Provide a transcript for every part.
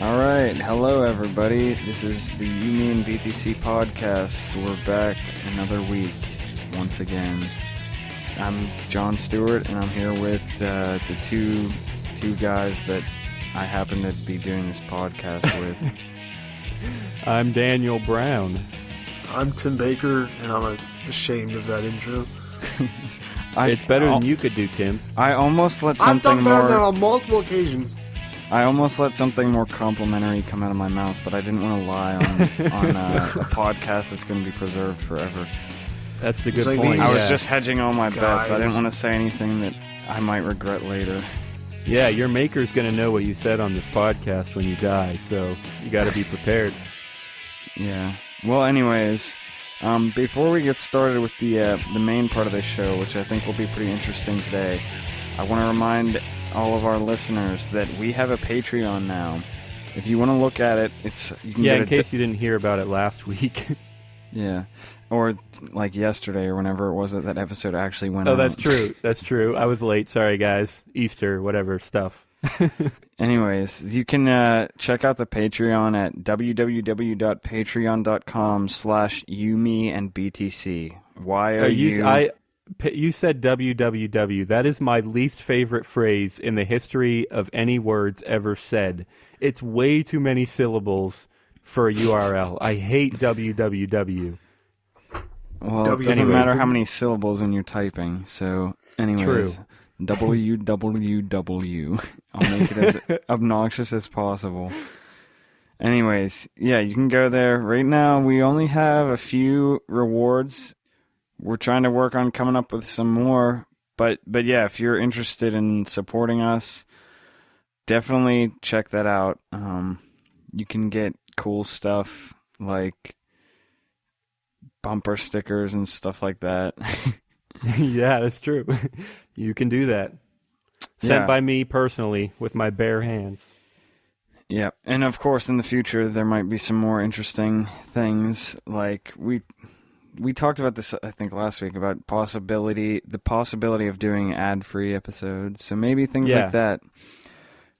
All right, hello everybody. This is the YMB and BTC podcast. We're back another week once again. I'm John Stuart, and I'm here with the two guys that I happen to be doing this podcast with. I'm Daniel Brown. I'm Tim Baker, and I'm ashamed of that intro. It's better than you could do, Tim. I almost let I've something done better more. than on multiple occasions. I almost let something more complimentary come out of my mouth, but I didn't want to lie on a podcast that's going to be preserved forever. That's the good like point. I was yeah. just hedging all my bets. I Guys. didn't want to say anything that I might regret later. Yeah, your maker's going to know what you said on this podcast when you die, so you got to be prepared. Yeah. Well, anyways, before we get started with the main part of the show, which I think will be pretty interesting today, I want to remind all of our listeners that we have a Patreon now. If you want to look at it, you can Yeah, get in case you didn't hear about it last week. Yeah. Or like yesterday or whenever it was that episode actually went out. Oh, that's true. That's true. I was late. Sorry, guys. Easter, whatever stuff. Anyways, you can check out the Patreon at www.patreon.com/YMB and BTC. You said www. That is my least favorite phrase in the history of any words ever said. It's way too many syllables for a URL. I hate www. Well, it doesn't matter how many syllables when you're typing. So, anyways, True. www. I'll make it as obnoxious as possible. Anyways, yeah, you can go there. Right now, we only have a few rewards. We're trying to work on coming up with some more. But yeah, if you're interested in supporting us, definitely check that out. You can get cool stuff like bumper stickers and stuff like that. Yeah, that's true. You can do that. Sent Yeah. by me personally with my bare hands. Yeah, and of course in the future there might be some more interesting things. Like we talked about this I think last week about the possibility of doing ad-free episodes. So maybe things like that.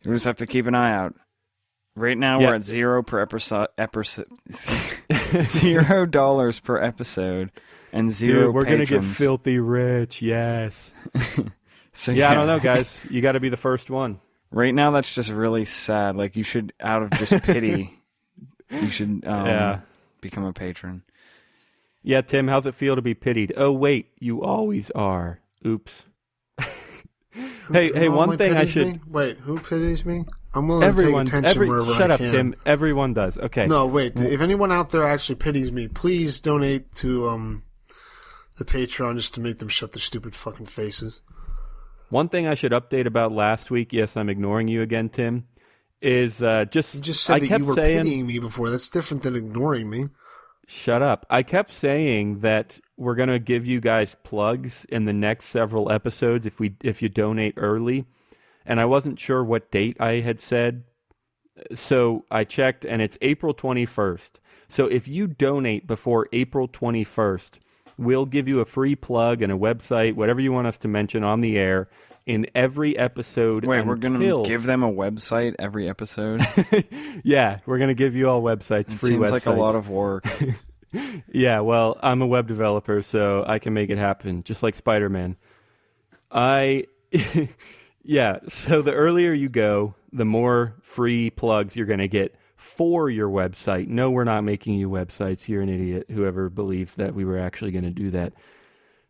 You just have to keep an eye out. Right now we're at $0 per episode, $0 per episode, and zero. Dude, we're patrons. gonna get filthy rich. Yes. So Yeah, I don't know, guys. You got to be the first one. Right now, that's just really sad. Like you should, out of just pity, you should become a patron. Yeah, Tim, how's it feel to be pitied? Oh, wait, you always are. Oops. Hey, one thing I should. Wait, who pities me? I'm willing Everyone, to take attention wherever shut I up, can. Tim. Everyone does. Okay. No, wait. If anyone out there actually pities me, please donate to the Patreon just to make them shut their stupid fucking faces. One thing I should update about last week. Yes, I'm ignoring you again, Tim. Is You just said I that kept you were saying, pitying me before. That's different than ignoring me. Shut up. I kept saying that we're going to give you guys plugs in the next several episodes if you donate early. And I wasn't sure what date I had said. So I checked and it's April 21st. So if you donate before April 21st, we'll give you a free plug and a website, whatever you want us to mention on the air in every episode. Wait, we're going to give them a website every episode? Yeah, we're going to give you all websites, free seems websites. like a lot of work. Yeah, well, I'm a web developer, so I can make it happen, just like Spider-Man. Yeah, so the earlier you go, the more free plugs you're going to get for your website. No, we're not making you websites. You're an idiot, whoever believed that we were actually going to do that.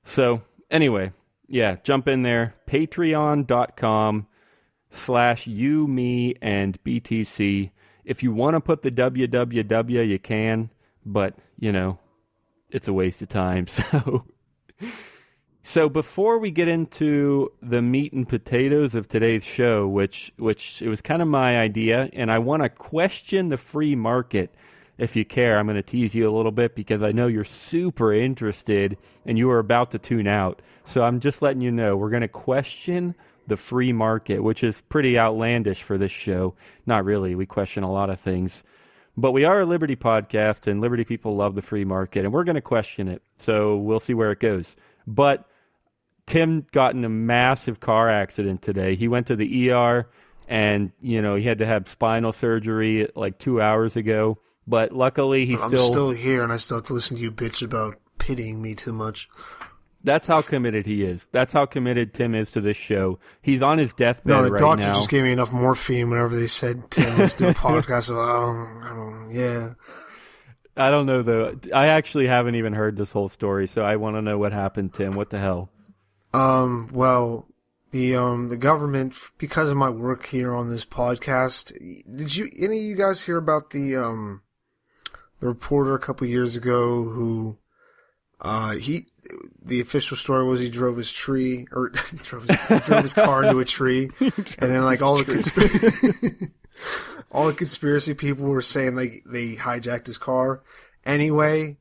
So, anyway, yeah, jump in there. Patreon.com/you, me, and BTC. If you want to put the www, you can, but, it's a waste of time, So before we get into the meat and potatoes of today's show, which it was kind of my idea, and I want to question the free market, if you care. I'm going to tease you a little bit because I know you're super interested and you are about to tune out. So I'm just letting you know we're going to question the free market, which is pretty outlandish for this show. Not really. We question a lot of things. But we are a Liberty podcast, and Liberty people love the free market, and we're going to question it. So we'll see where it goes. But Tim got in a massive car accident today. He went to the ER. and he had to have spinal surgery like 2 hours ago. But luckily, I'm still here, and I still have to listen to you bitch about pitying me too much. That's how committed he is. That's how committed Tim is to this show. He's on his deathbed right now. No, the doctor just gave me enough morphine whenever they said, Tim, let's do a podcast. Yeah. I don't know, though. I actually haven't even heard this whole story, so I want to know what happened, Tim. What the hell? Well, the government, because of my work here on this podcast, did any of you guys hear about the reporter a couple years ago who, the official story was he drove his tree, or he drove his car into a tree, and then like all the conspiracy people were saying like they hijacked his car. Anyway,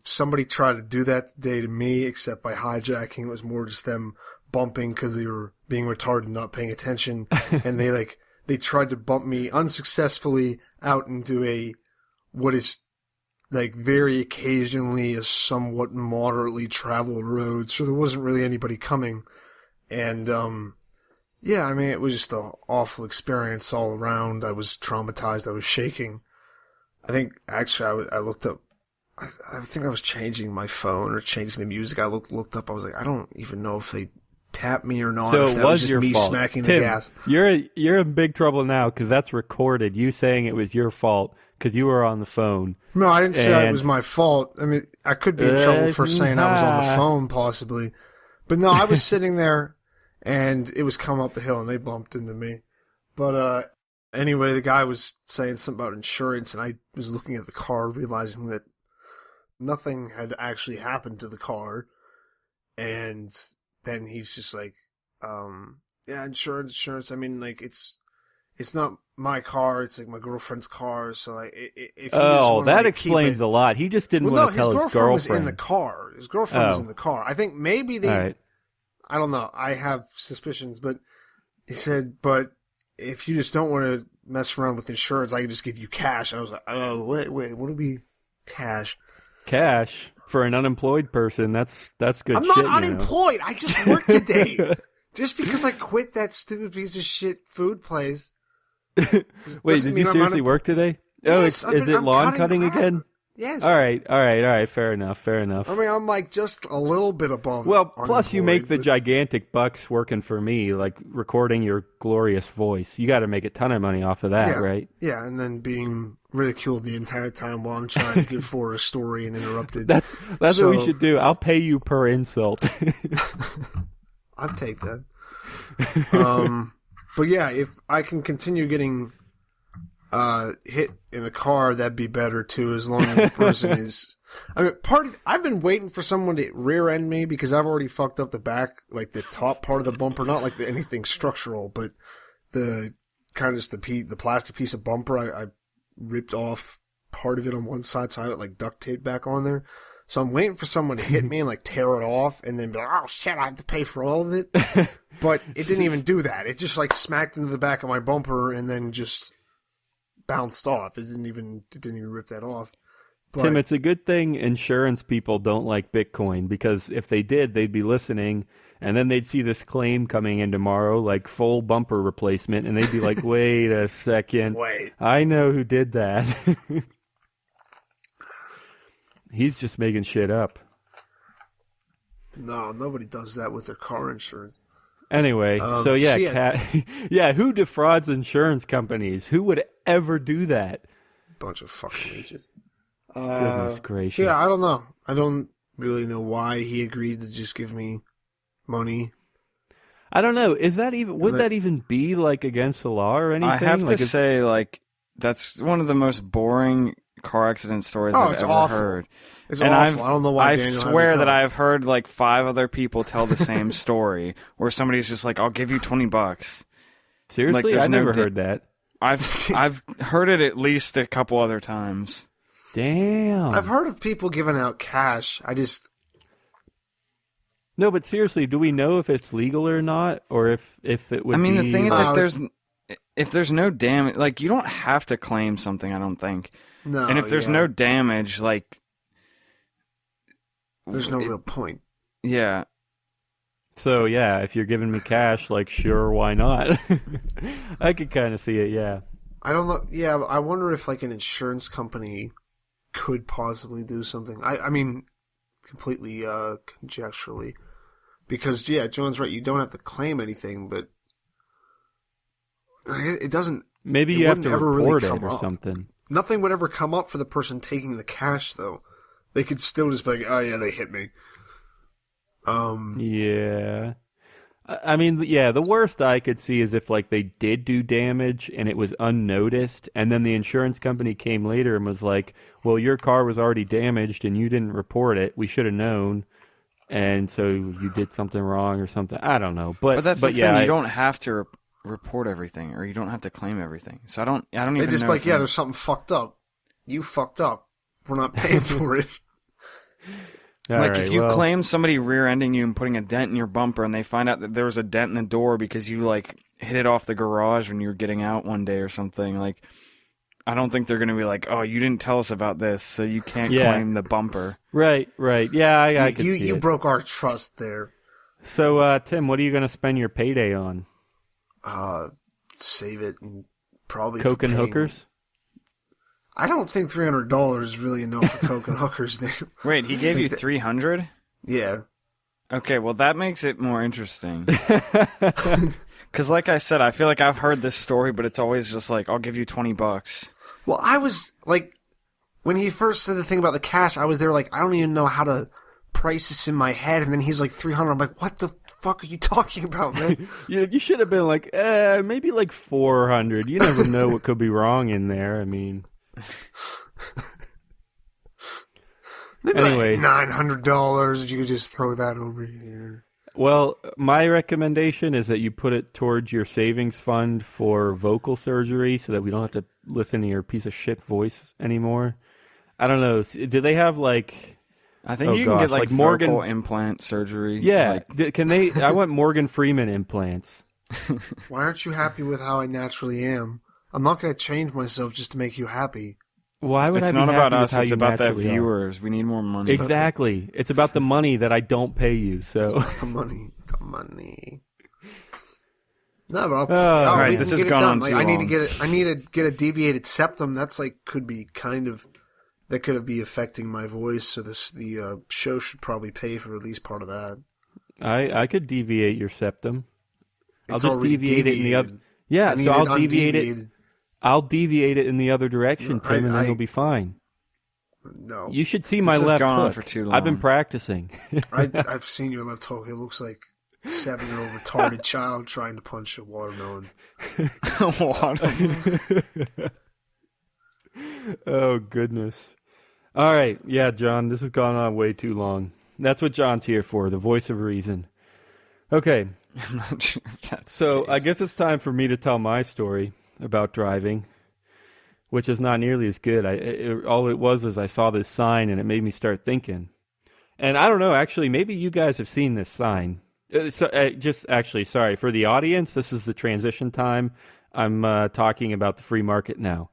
somebody tried to do that today to me, except by hijacking. It was more just them bumping because they were being retarded and not paying attention, and they tried to bump me unsuccessfully out into what is like very occasionally a somewhat moderately traveled road, so there wasn't really anybody coming. And, yeah, I mean, it was just an awful experience all around. I was traumatized. I was shaking. I think, actually, I looked up, I think I was changing my phone or changing the music. I looked up, I was like, I don't even know if they tapped me or not. So if that it was just your me fault. smacking Tim, the gas. You're in big trouble now because that's recorded. You saying it was your fault because you were on the phone. No, I didn't say it was my fault. I mean, I could be in trouble for saying I was on the phone, possibly. But no, I was sitting there, and it was coming up the hill, and they bumped into me. But anyway, the guy was saying something about insurance, and I was looking at the car, realizing that nothing had actually happened to the car. And then he's just like, yeah, insurance. I mean, like, it's not my car. It's like my girlfriend's car. So like, if that explains a lot. He just didn't want to tell his girlfriend. Was in the car. His girlfriend was in the car. I think maybe they. Right. I don't know. I have suspicions, but he said, but if you just don't want to mess around with insurance, I can just give you cash. And I was like, oh wait, what would be cash? Cash for an unemployed person. That's good. I'm not unemployed. I just worked today. Just because I quit that stupid piece of shit food place. Wait, did you seriously work today? Oh, yes, is it lawn cutting again? Yes. All right. Fair enough. I mean, I'm like just a little bit above. Well, plus you make the gigantic bucks working for me, like recording your glorious voice. You got to make a ton of money off of that, right? Yeah, and then being ridiculed the entire time while I'm trying to give forward a story and interrupted. That's what we should do. I'll pay you per insult. I'd take that. But yeah, if I can continue getting hit in the car, that'd be better too, as long as the person is. I mean, I've been waiting for someone to rear end me because I've already fucked up the back, like the top part of the bumper, not like anything structural, but the kind of just the plastic piece of bumper. I ripped off part of it on one side, so I had like duct tape back on there. So I'm waiting for someone to hit me and like tear it off and then be like, oh shit, I have to pay for all of it. But it didn't even do that. It just like smacked into the back of my bumper and then just bounced off. It didn't even rip that off. But, Tim, it's a good thing insurance people don't like Bitcoin, because if they did, they'd be listening and then they'd see this claim coming in tomorrow, like full bumper replacement, and they'd be like, wait a second. Wait. I know who did that. He's just making shit up. No, nobody does that with their car insurance. Anyway, who defrauds insurance companies? Who would ever do that? Bunch of fucking leeches. Goodness gracious. Yeah, I don't know. I don't really know why he agreed to just give me money. I don't know. Would that even be like against the law or anything? I have to say, like, that's one of the most boring car accident stories I've ever heard. It's awful. I don't know why. I swear that I've heard like 5 other people tell the same story, where somebody's just like, "I'll give you $20." Seriously, like, I never heard that. I've heard it at least a couple other times. Damn. I've heard of people giving out cash. No, but seriously, do we know if it's legal or not, or if it would? I mean, be... the thing is, if there's no damage, like, you don't have to claim something. I don't think. No. And if there's no damage, like, there's no real point. Yeah. So yeah, if you're giving me cash, like sure, why not? I could kind of see it. Yeah. I don't know. Yeah, I wonder if like an insurance company could possibly do something. I mean, completely conjecturally, because yeah, John's right. You don't have to claim anything, but it doesn't. Maybe it you have to wouldn't ever report really it come or up. something. Nothing would ever come up for the person taking the cash, though. They could still just be like, "Oh yeah, they hit me." Yeah. I mean, yeah, the worst I could see is if like they did do damage and it was unnoticed, and then the insurance company came later and was like, "Well, your car was already damaged and you didn't report it. We should have known, and so you did something wrong or something." I don't know, but that's the yeah, thing. You don't have to report everything, or you don't have to claim everything. So I don't even They just know. like, yeah, there's something fucked up. You fucked up. We're not paying for it. All like right, if you well, claim somebody rear-ending you and putting a dent in your bumper, and they find out that there was a dent in the door because you like hit it off the garage when you were getting out one day or something, like I don't think they're gonna be like, "Oh, you didn't tell us about this, so you can't claim the bumper." right, yeah, I could see you it. broke our trust there. So, Tim, what are you going to spend your payday on? Save it and probably Coke and paying- hookers? I don't think $300 is really enough for Coke and hookers. Wait, he gave you 300? Yeah. Okay, well that makes it more interesting. Because like I said, I feel like I've heard this story, but it's always just like, I'll give you $20. Well, I was like, when he first said the thing about the cash, I was there like, I don't even know how to price this in my head. And then he's like 300. I'm like, what the fuck are you talking about, man? You should have been like, maybe like 400. You never know what could be wrong in there. I mean, Maybe anyway, like $900. You could just throw that over here. well, my recommendation is that you put it towards your savings fund for vocal surgery so that we don't have to listen to your piece of shit voice anymore. I don't know. Do they have like... I think Oh, you can gosh, get like like Morgan- vocal implant surgery. Yeah. Like, Can they... I want Morgan Freeman implants. Why aren't you happy with how I naturally am? I'm not going to change myself just to make you happy. Why would it's I be not happy about with us, how it's you about the naturally are? viewers. We need more money. Exactly. It's about the money that I don't pay you. So The money. The money. No, but All right, we this can has get it gone done. on Like, too I need to long. get it. I need to get a deviated septum. That's like could be kind of that could be affecting my voice. So the show should probably pay for at least part of that. I could deviate your septum. I'll It's just already deviate it in the other... deviated. Yeah, I need so I'll deviate it. undeviated. I'll deviate it in the other direction, Tim, and then you'll be fine. No, You should see my This has left gone on hook. for too I've been long. practicing. I've seen your left hook. It looks like a 7-year-old retarded child trying to punch a watermelon. Oh, goodness. All right. Yeah, John, this has gone on way too long. That's what John's here for, the voice of reason. Okay, I'm not sure if that's so the I case. guess it's time for me to tell my story about driving, which is not nearly as good. All it was I saw this sign, and it made me start thinking. And I don't know, actually, maybe you guys have seen this sign. Sorry, for the audience, this is the transition time. I'm talking about the free market now.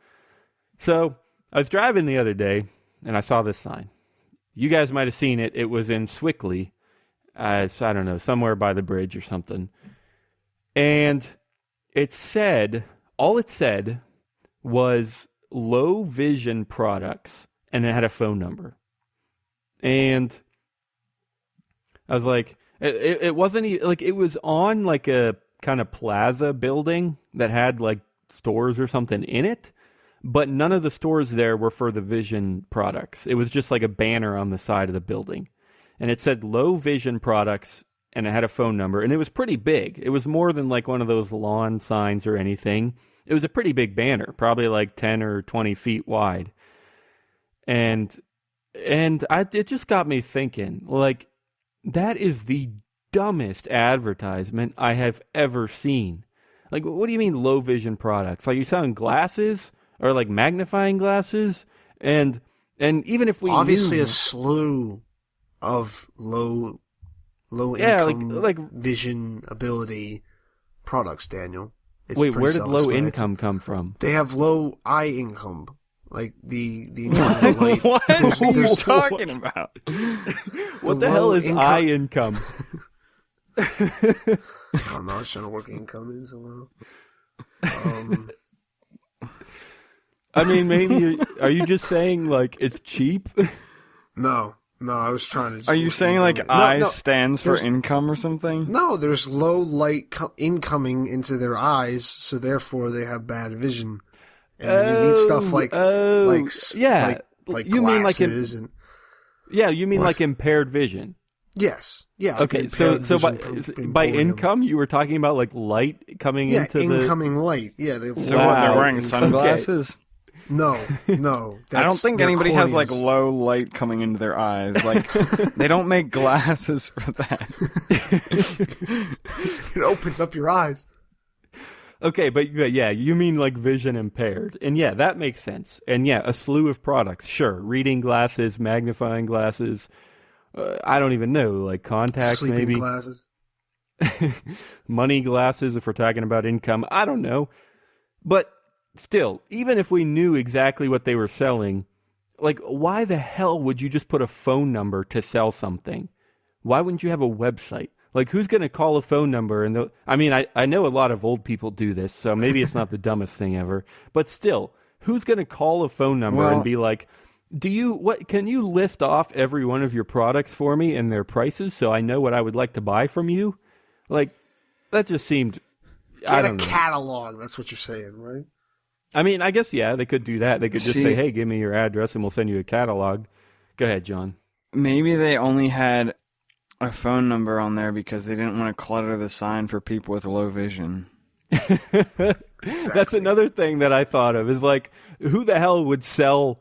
So I was driving the other day, and I saw this sign. You guys might have seen it. It was in Swickley, I don't know, somewhere by the bridge or something. And all it said was low vision products, and it had a phone number. And I was like, it wasn't like, it was on like a kind of plaza building that had like stores or something in it, but none of the stores there were for the vision products. It was just like a banner on the side of the building, and it said low vision products, and it had a phone number, and it was pretty big. It was more than like one of those lawn signs or anything. It was a pretty big banner, probably like 10 or 20 feet wide. And it just got me thinking, like, that is the dumbest advertisement I have ever seen. Like, what do you mean low vision products? Like, you're selling glasses or like magnifying glasses? And even if we Obviously, knew, a slew of low Yeah, income like- vision ability products. Daniel, it's wait, pretty where did low self-explanatory. income come from? They have low eye income, like the income light. What are you there's- talking about? What The the hell low is income- eye income? I don't know. I was trying to work income in somehow. I mean, maybe are you just saying like it's cheap? No, I was trying to. Just Are you work saying income like in. I No, stands for there's- income or something? No, there's low light incoming into their eyes, so therefore they have bad vision. And then you need stuff like yeah, like you mean like glasses and you mean What? like impaired vision? yes, yeah. like Okay, so impaired vision by polio. income you were talking about like light coming yeah, into incoming light. Yeah, they So what, they're wearing sunglasses? No. I don't that's think their anybody has like corneas. low light coming into their eyes. Like they don't make glasses for that. It opens up your eyes. Okay, but yeah, you mean like vision impaired. And yeah, that makes sense. And yeah, a slew of products. Sure, reading glasses, magnifying glasses. I don't even know, like contacts Sleeping maybe. glasses. Money glasses if we're talking about income. I don't know. But still, even if we knew exactly what they were selling, like why the hell would you just put a phone number to sell something? Why wouldn't you have a website? Like, who's going to call a phone number? And I mean, I know a lot of old people do this, so maybe it's not the dumbest thing ever. But still, who's going to call a phone number and be like, can you list off every one of your products for me and their prices so I know what I would like to buy from you? Like, that just seemed, I Get don't a know. catalog. That's what you're saying, right? I mean, I guess, yeah, they could do that. They could just See- say, hey, give me your address and we'll send you a catalog. Go ahead, John. Maybe they only had a phone number on there because they didn't want to clutter the sign for people with low vision. That's another thing that I thought of is like, who the hell would sell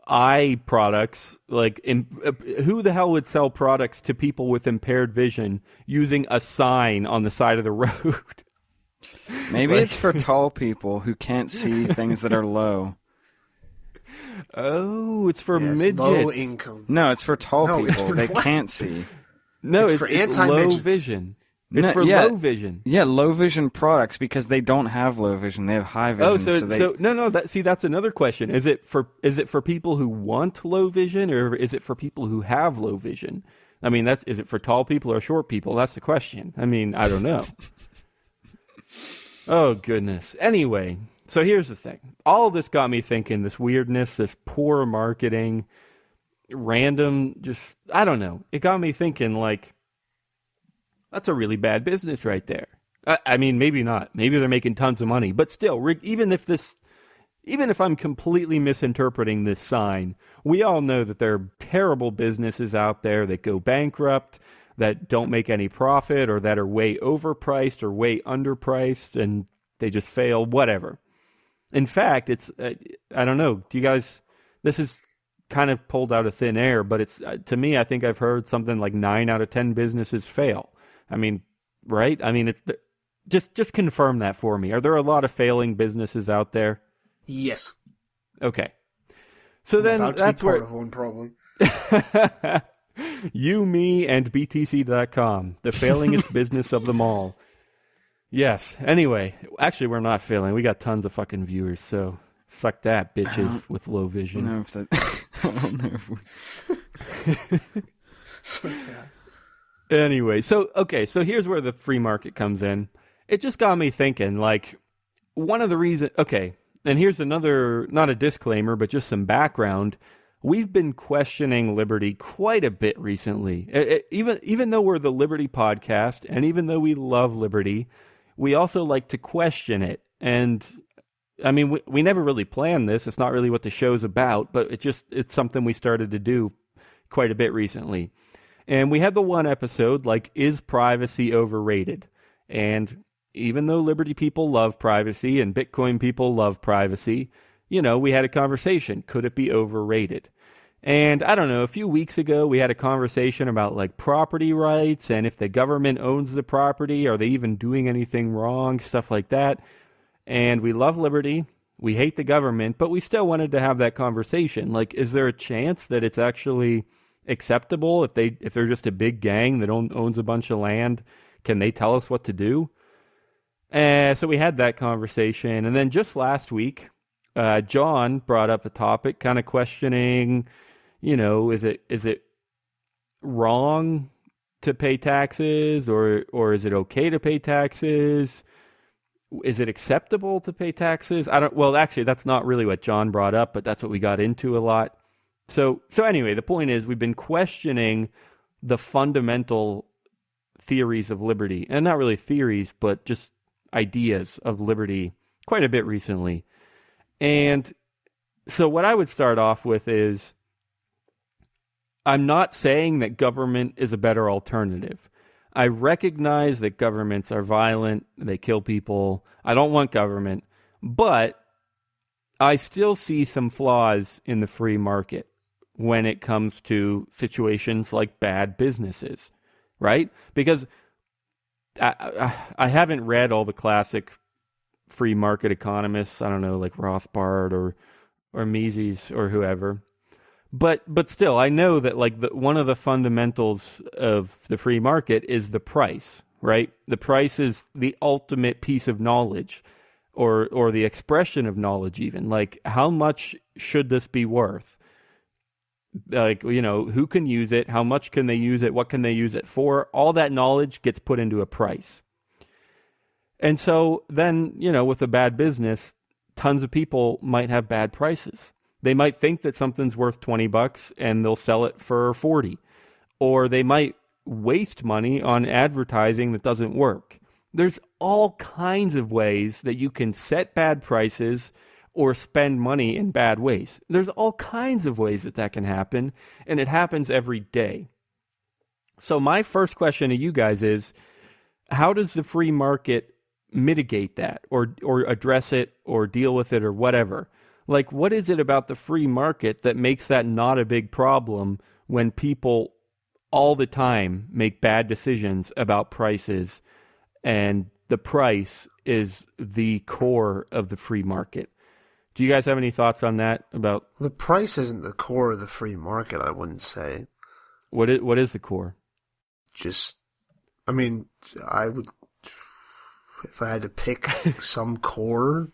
eye products? Like, who the hell would sell products to people with impaired vision using a sign on the side of the road? Maybe it's for tall people who can't see things that are low. Oh, it's for Yes, midgets. low income. No, it's for tall No, it's people. for They what? can't see. No, It's it's for it's low anti-midgets. vision. It's No, for yeah. low vision. Yeah, low vision products because they don't have low vision. They have high vision. Oh, so they, no. That's another question. Is it for people who want low vision, or is it for people who have low vision? I mean, is it for tall people or short people? That's the question. I mean, I don't know. Oh goodness. Anyway, so here's the thing. All of this got me thinking. This weirdness, this poor marketing, random. Just I don't know. It got me thinking. Like, that's a really bad business right there. I mean, maybe not. Maybe they're making tons of money, but still, even if I'm completely misinterpreting this sign, we all know that there are terrible businesses out there that go bankrupt, that don't make any profit, or that are way overpriced or way underpriced, and they just fail, whatever. In fact, it's, I don't know, do you guys, this is kind of pulled out of thin air, but it's, to me, I think I've heard something like 9 out of 10 businesses fail. I mean, right? I mean, it's just confirm that for me. Are there a lot of failing businesses out there? Yes. Okay. So then About to that's be part where of one probably. you, me, and BTC.com, the failingest business of them all. Yes. Anyway, actually, we're not failing. We got tons of fucking viewers, so suck that, bitches with low I vision. don't know if that. I don't know if we. So, yeah. Anyway, so here's where the free market comes in. It just got me thinking, like, one of the reasons, okay, and here's another, not a disclaimer, but just some background. We've been questioning liberty quite a bit recently. Even though we're the Liberty podcast, and even though we love liberty, we also like to question it. And, I mean, we never really planned this. It's not really what the show's about, but it's something we started to do quite a bit recently. And we had the one episode, like, is privacy overrated? And even though Liberty people love privacy and Bitcoin people love privacy, you know, we had a conversation. Could it be overrated? And I don't know, a few weeks ago, we had a conversation about, like, property rights and if the government owns the property, are they even doing anything wrong, stuff like that. And we love liberty. We hate the government, but we still wanted to have that conversation. Like, is there a chance that it's actually acceptable if they're just a big gang that owns a bunch of land? Can they tell us what to do? So we had that conversation, and then just last week, John brought up a topic, kind of questioning, you know, is it wrong to pay taxes, or is it okay to pay taxes? Is it acceptable to pay taxes? Well, actually, that's not really what John brought up, but that's what we got into a lot. So anyway, the point is we've been questioning the fundamental theories of liberty, and not really theories, but just ideas of liberty quite a bit recently. And so what I would start off with is, I'm not saying that government is a better alternative. I recognize that governments are violent, they kill people. I don't want government, but I still see some flaws in the free market when it comes to situations like bad businesses, right? Because I haven't read all the classic free market economists, I don't know, like Rothbard or Mises or whoever. But still, I know that like one of the fundamentals of the free market is the price, right? The price is the ultimate piece of knowledge, or the expression of knowledge even. Like, how much should this be worth? Like, you know, who can use it? How much can they use it? What can they use it for? All that knowledge gets put into a price. And so then, you know, with a bad business, tons of people might have bad prices. They might think that something's worth $20 and they'll sell it for 40. Or they might waste money on advertising that doesn't work. There's all kinds of ways that you can set bad prices or spend money in bad ways. There's all kinds of ways that can happen, and it happens every day. So my first question to you guys is, how does the free market mitigate that or address it or deal with it or whatever? Like, what is it about the free market that makes that not a big problem when people all the time make bad decisions about prices, and the price is the core of the free market? Do you guys have any thoughts on that? About the price isn't the core of the free market, I wouldn't say. What is the core? Just, I mean, I would, if I had to pick some core,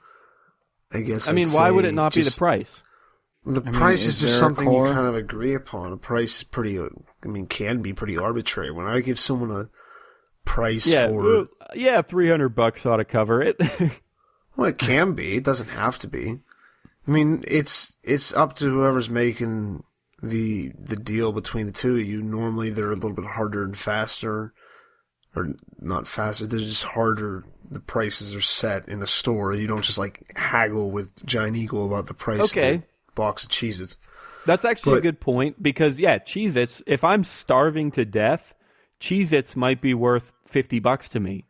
I guess. I mean, why would it not be the price? The price is just something you kind of agree upon. A price is can be pretty arbitrary. When I give someone a price for... $300 ought to cover it. Well, it can be. It doesn't have to be. I mean, it's up to whoever's making the deal between the two of you. Normally, they're a little bit harder and faster. Or not faster, they're just harder. The prices are set in a store. You don't just like haggle with Giant Eagle about the price of the box of Cheez-Its. That's actually a good point, because Cheez-Its, if I'm starving to death, Cheez-Its might be worth $50 to me.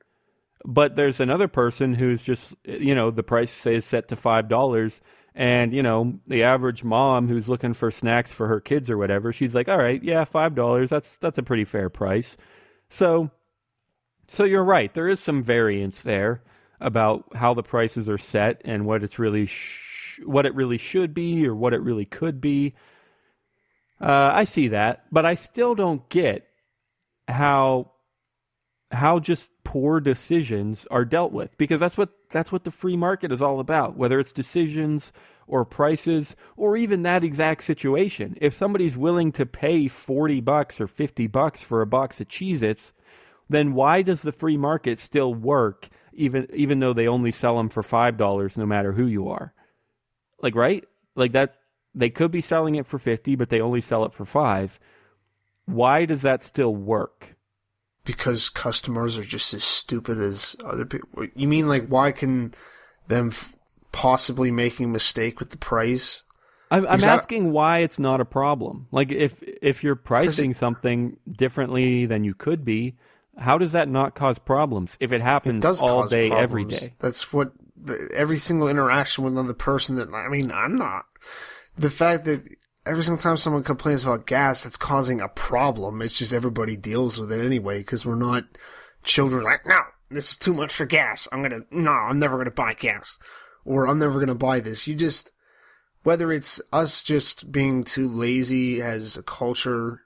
But there's another person who's just, the price say is set to $5, and the average mom who's looking for snacks for her kids or whatever, she's like, all right, $5, that's a pretty fair price. So you're right. There is some variance there about how the prices are set and what it's really what it really should be or what it really could be. I see that, but I still don't get how just poor decisions are dealt with, because that's what the free market is all about. Whether it's decisions or prices or even that exact situation, if somebody's willing to pay $40 or $50 for a box of Cheez-Its, then why does the free market still work even though they only sell them for $5 no matter who you are? Like, right? Like that, they could be selling it for $50, but they only sell it for $5. Why does that still work? Because customers are just as stupid as other people. You mean like why can them possibly making a mistake with the price? I'm asking why it's not a problem. Like if you're pricing something differently than you could be, how does that not cause problems if it happens all day, problems. Every day? That's what every single interaction with another person I'm not. The fact that every single time someone complains about gas, that's causing a problem. It's just everybody deals with it anyway, because we're not children like, no, this is too much for gas. I'm never going to buy gas. Or I'm never going to buy this. Whether it's us just being too lazy as a culture,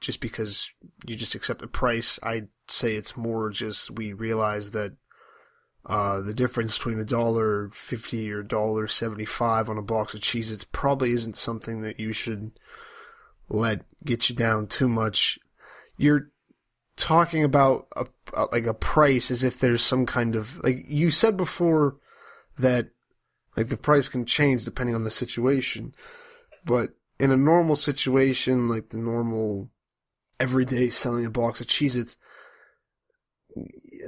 just because you just accept the price, I'd say it's more just we realize that the difference between $1.50 or $1.75 on a box of Cheez-Its probably isn't something that you should let get you down too much. talking about a price as if there's some kind of, like you said before, that like the price can change depending on the situation. But in a normal situation, like the normal everyday selling a box of Cheez-Its,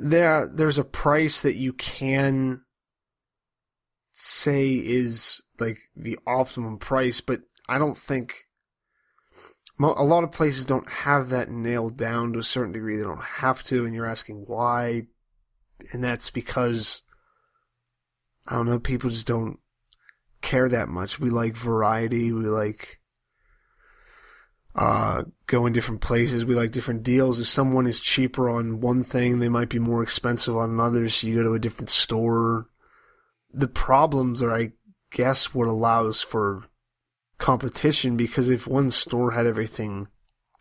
there's a price that you can say is like the optimum price, but I don't think a lot of places don't have that nailed down to a certain degree. They don't have to, and you're asking why, and that's because, I don't know, people just don't care that much. We like variety. We like going different places. We like different deals. If someone is cheaper on one thing, they might be more expensive on another, so you go to a different store. The problems are, I guess, what allows for competition, because if one store had everything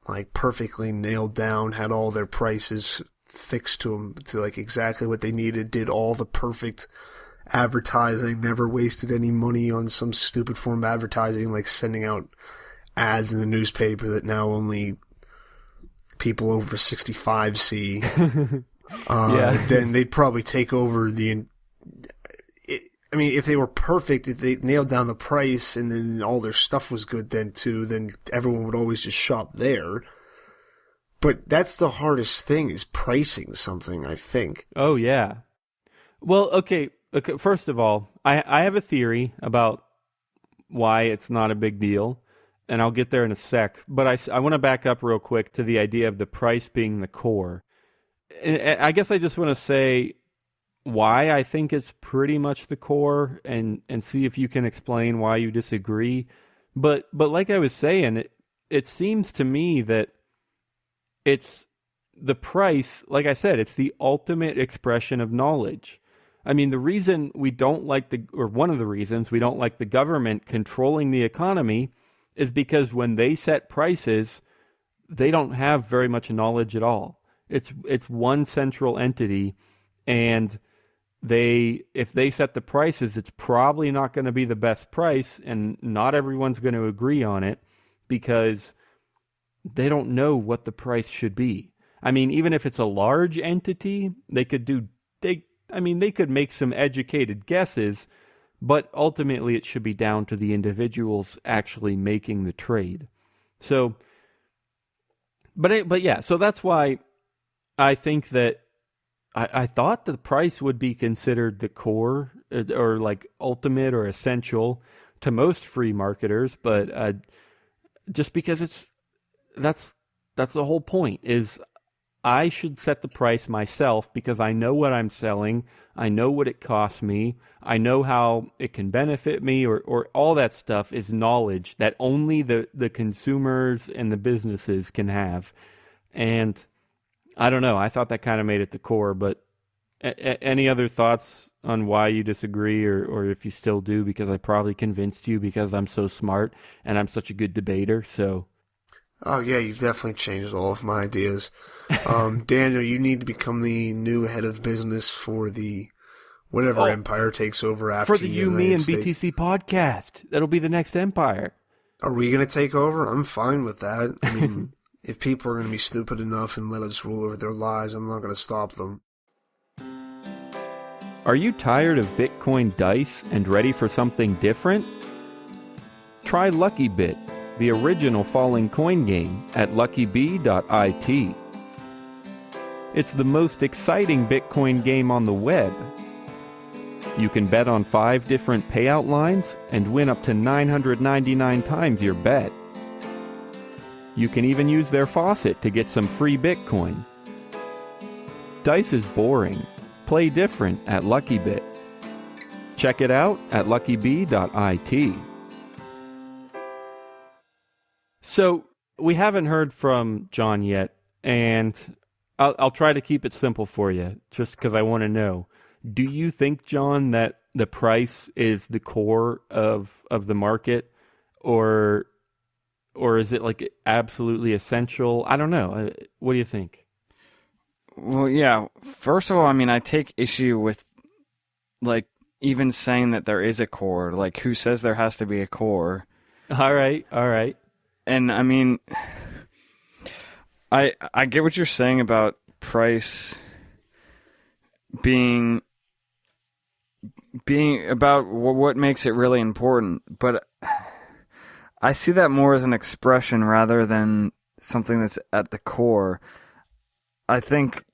like perfectly nailed down, had all their prices fixed to them to like exactly what they needed, did all the perfect advertising, never wasted any money on some stupid form of advertising like sending out ads in the newspaper that now only people over 65 see, then they'd probably take over I mean, if they were perfect, if they nailed down the price and then all their stuff was good then too, then everyone would always just shop there. But that's the hardest thing, is pricing something, I think. Oh, yeah. Well, okay. First of all, I have a theory about why it's not a big deal, and I'll get there in a sec. But I want to back up real quick to the idea of the price being the core. And I guess I just want to say why I think it's pretty much the core, and see if you can explain why you disagree. But like I was saying, it seems to me that it's the price, like I said, it's the ultimate expression of knowledge. I mean, the reason we don't like one of the reasons we don't like the government controlling the economy is because when they set prices, they don't have very much knowledge at all. It's one central entity, and if they set the prices, it's probably not going to be the best price, and not everyone's going to agree on it because they don't know what the price should be. I mean, even if it's a large entity, they could make some educated guesses, but ultimately it should be down to the individuals actually making the trade. So, but yeah, so that's why I think that I thought the price would be considered the core or like ultimate or essential to most free marketers, but just because that's the whole point, is I should set the price myself because I know what I'm selling, I know what it costs me, I know how it can benefit me, or all that stuff is knowledge that only the consumers and the businesses can have. And I don't know, I thought that kind of made it the core, but any other thoughts on why you disagree, or if you still do, because I probably convinced you because I'm so smart and I'm such a good debater, so... Oh yeah, you've definitely changed all of my ideas. Daniel, you need to become the new head of business for the whatever empire takes over after for the You, Me, and BTC podcast. That'll be the next empire. Are we going to take over? I'm fine with that. I mean, if people are going to be stupid enough and let us rule over their lives, I'm not going to stop them. Are you tired of Bitcoin dice and ready for something different? Try LuckyBit, the original falling coin game, at luckybit. It's the most exciting Bitcoin game on the web. You can bet on 5 different payout lines and win up to 999 times your bet. You can even use their faucet to get some free Bitcoin. Dice is boring. Play different at LuckyBit. Check it out at luckybit. So, we haven't heard from John yet, and I'll try to keep it simple for you, just because I want to know. Do you think, John, that the price is the core of the market, or is it like absolutely essential? I don't know. What do you think? Well, yeah. First of all, I mean, I take issue with like even saying that there is a core. Like, who says there has to be a core? All right. And I mean, I get what you're saying about price being about what makes it really important, but I see that more as an expression rather than something that's at the core. I think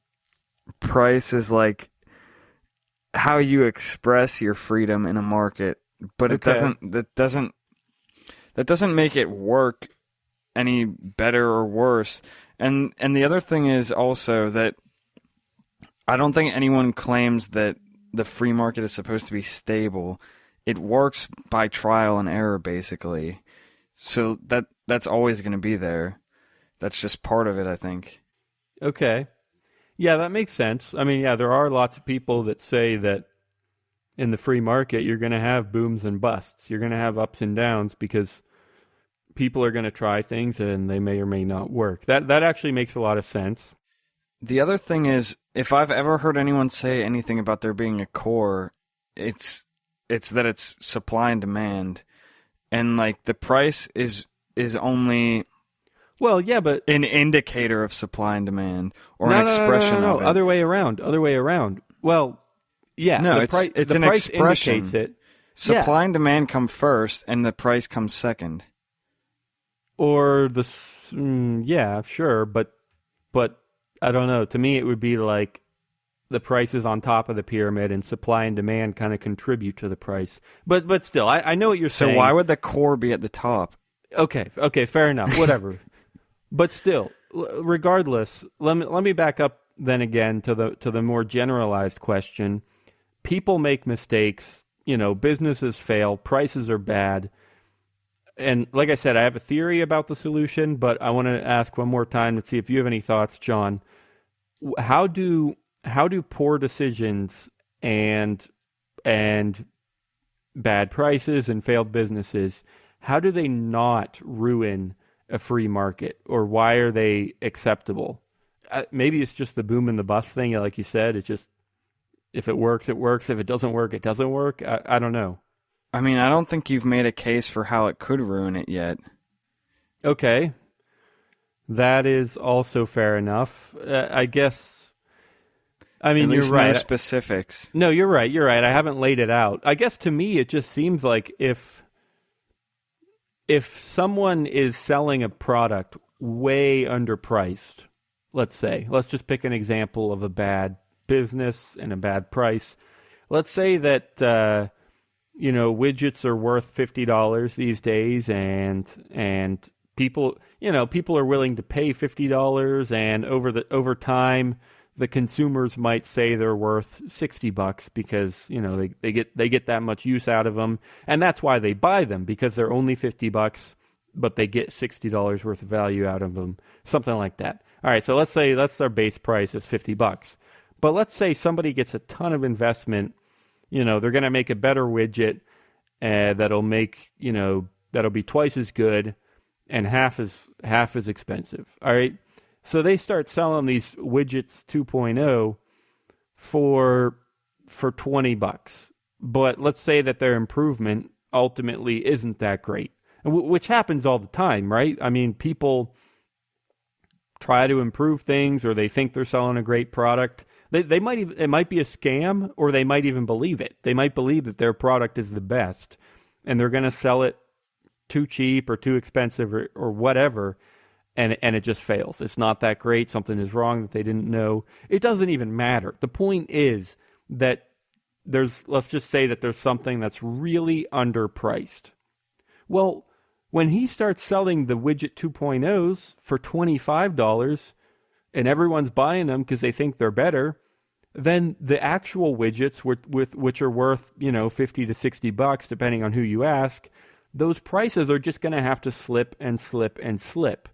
price is like how you express your freedom in a market, but it doesn't make it work any better or worse. And the other thing is also that I don't think anyone claims that the free market is supposed to be stable. It works by trial and error, basically. So that's always going to be there. That's just part of it, I think. Okay. Yeah, that makes sense. I mean, yeah, there are lots of people that say that in the free market, you're going to have booms and busts. You're going to have ups and downs because people are going to try things and they may or may not work. That actually makes a lot of sense. The other thing is, if I've ever heard anyone say anything about there being a core, it's that it's supply and demand, and like the price is only but an indicator of supply and demand or an expression of it. Other way around. Well, yeah, no, it's an price expression. Indicates it. Supply and demand come first, and the price comes second. Or yeah, sure, but I don't know. To me, it would be like the price is on top of the pyramid, and supply and demand kind of contribute to the price. But still, I know what you're saying. So why would the core be at the top? Okay, fair enough. Whatever. But still, regardless, let me back up then again to the more generalized question. People make mistakes. Businesses fail. Prices are bad. And like I said, I have a theory about the solution, but I want to ask one more time to see if you have any thoughts, John. How do poor decisions and bad prices and failed businesses, how do they not ruin a free market, or why are they acceptable? Maybe it's just the boom and the bust thing, like you said. It's just if it works, it works. If it doesn't work, it doesn't work. I don't know. I mean, I don't think you've made a case for how it could ruin it yet. Okay. That is also fair enough. I guess. I mean, At least you're right. No specifics. No, you're right. I haven't laid it out. I guess to me, it just seems like if someone is selling a product way underpriced, let's just pick an example of a bad business and a bad price. Let's say that widgets are worth $50 these days, and people are willing to pay $50, and over time the consumers might say they're worth $60 because they get that much use out of them, and that's why they buy them, because they're only $50, but they get $60 worth of value out of them, something like that. All right, so let's say that's their base price is $50, but let's say somebody gets a ton of investment. They're going to make a better widget that'll be twice as good and half as expensive. All right. So they start selling these widgets 2.0 for $20. But let's say that their improvement ultimately isn't that great, which happens all the time, right? I mean, people try to improve things, or they think they're selling a great product. It might be a scam, or they might even believe it. They might believe that their product is the best, and they're going to sell it too cheap or too expensive or whatever, and it just fails. It's not that great. Something is wrong that they didn't know. It doesn't even matter. The point is that let's just say that there's something that's really underpriced. Well, when he starts selling the widget 2.0s for $25, and everyone's buying them because they think they're better, then the actual widgets, which are worth $50 to $60, depending on who you ask, those prices are just going to have to slip and slip and slip,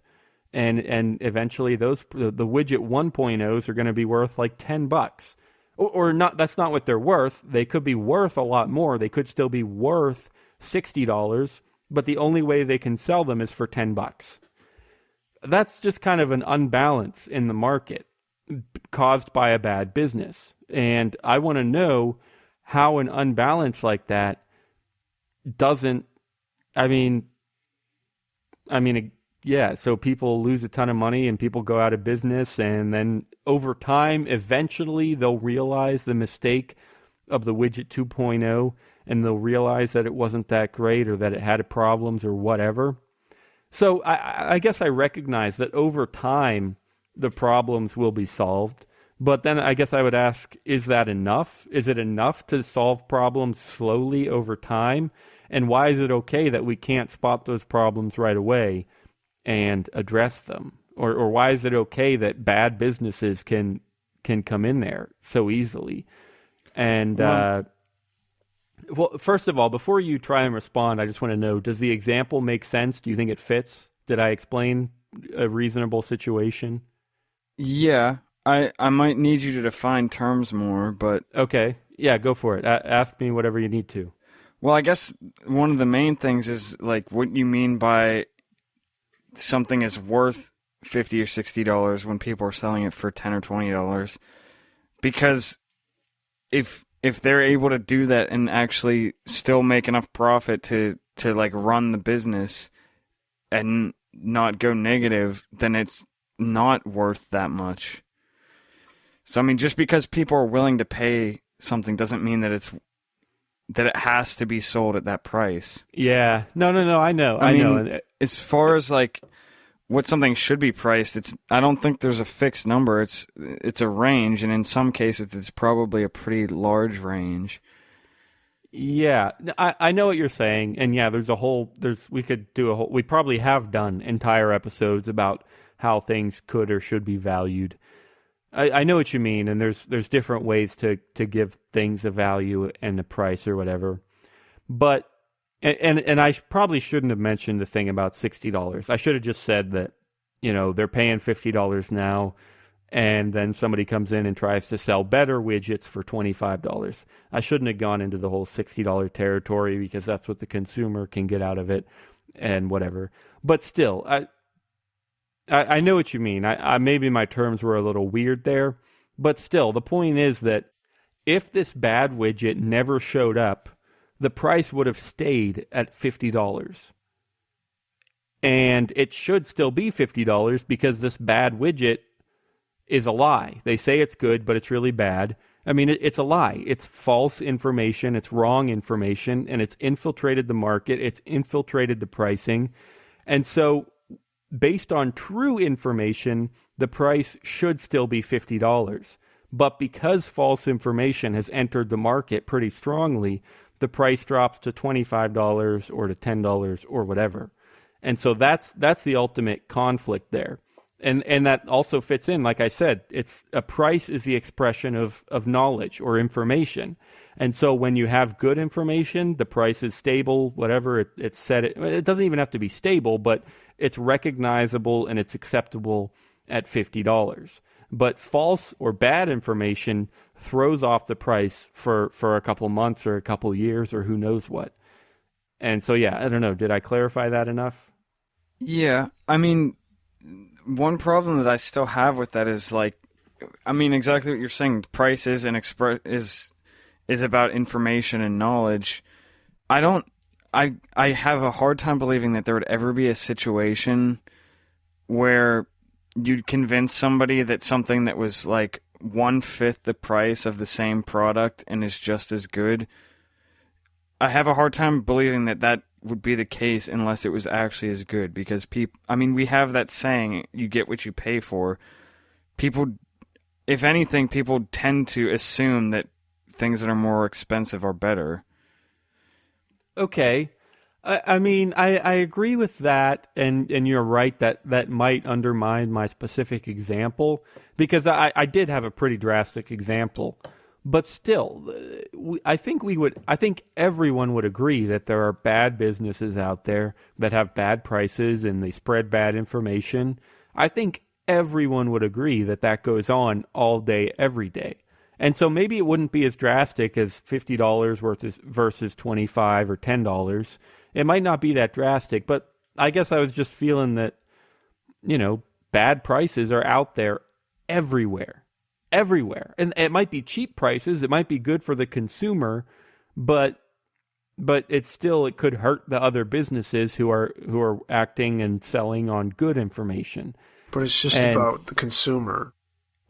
and eventually the widget 1.0s are going to be worth like $10, or not. That's not what they're worth. They could be worth a lot more. They could still be worth $60, but the only way they can sell them is for $10. That's just kind of an unbalance in the market caused by a bad business. And I want to know how an unbalance like that doesn't, Yeah, so people lose a ton of money and people go out of business, and then over time, eventually they'll realize the mistake of the widget 2.0, and they'll realize that it wasn't that great or that it had problems or whatever. So I guess I recognize that over time the problems will be solved, but then I guess I would ask, is that enough? Is it enough to solve problems slowly over time? And why is it okay that we can't spot those problems right away and address them? Or why is it okay that bad businesses can come in there so easily? And well, first of all, before you try and respond, I just want to know, does the example make sense? Do you think it fits? Did I explain a reasonable situation? Yeah, I might need you to define terms more, but... Okay, yeah, go for it. Ask me whatever you need to. Well, I guess one of the main things is like what you mean by something is worth $50 or $60 when people are selling it for $10 or $20. Because if they're able to do that and actually still make enough profit to like run the business and not go negative, then it's not worth that much. So I mean, just because people are willing to pay something doesn't mean that it has to be sold at that price. Yeah. No, I know. I know. As far as like what something should be priced, I don't think there's a fixed number. It's a range, and in some cases it's probably a pretty large range. Yeah, I know what you're saying, and yeah, we probably have done entire episodes about how things could or should be valued. I know what you mean, and there's different ways to give things a value and a price or whatever. But and I probably shouldn't have mentioned the thing about $60. I should have just said that, they're paying $50 now, and then somebody comes in and tries to sell better widgets for $25. I shouldn't have gone into the whole $60 territory because that's what the consumer can get out of it and whatever. But still, I know what you mean. I maybe my terms were a little weird there, but still, the point is that if this bad widget never showed up, the price would have stayed at $50. And it should still be $50 because this bad widget is a lie. They say it's good, but it's really bad. I mean, it's a lie. It's false information. It's wrong information, and it's infiltrated the market. It's infiltrated the pricing. And so based on true information, the price should still be $50. But because false information has entered the market pretty strongly, the price drops to $25 or to $10 or whatever. And so that's the ultimate conflict there. And that also fits in, like I said, it's a price is the expression of knowledge or information. And so when you have good information, the price is stable, whatever it's set. It doesn't even have to be stable, but it's recognizable and it's acceptable at $50. But false or bad information throws off the price for a couple months or a couple years or who knows what. And so, yeah, I don't know. Did I clarify that enough? Yeah. I mean, one problem that I still have with that is like, I mean, exactly what you're saying. Price is about information and knowledge. I have a hard time believing that there would ever be a situation where you'd convince somebody that something that was like 1/5 the price of the same product and is just as good. I have a hard time believing that would be the case unless it was actually as good, because we have that saying, you get what you pay for. People, if anything, people tend to assume that things that are more expensive are better. Okay. I mean, I agree with that, and you're right that might undermine my specific example, because I did have a pretty drastic example. But still, I think everyone would agree that there are bad businesses out there that have bad prices and they spread bad information. I think everyone would agree that goes on all day, every day. And so maybe it wouldn't be as drastic as $50 versus $25 or $10. It might not be that drastic, but I guess I was just feeling that, bad prices are out there everywhere. And it might be cheap prices. It might be good for the consumer, but but it could hurt the other businesses who are acting and selling on good information. But it's just about the consumer.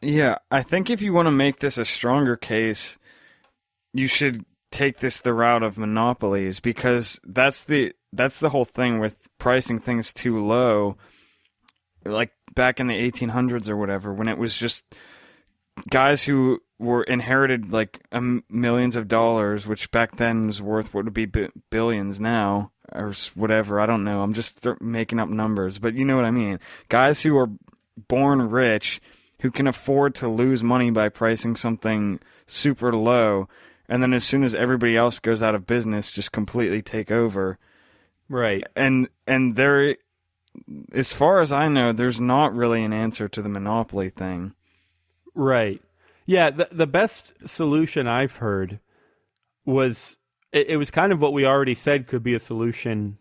Yeah, I think if you want to make this a stronger case, you should take this the route of monopolies, because that's the whole thing with pricing things too low. Like back in the 1800s or whatever, when it was just guys who were inherited like millions of dollars, which back then was worth what would be billions now, or whatever. I don't know. I'm just making up numbers, but you know what I mean. Guys who are born rich, who can afford to lose money by pricing something super low, and then as soon as everybody else goes out of business, just completely take over. Right. And there, as far as I know, there's not really an answer to the monopoly thing. Right. Yeah, the best solution I've heard was, it was kind of what we already said could be a solution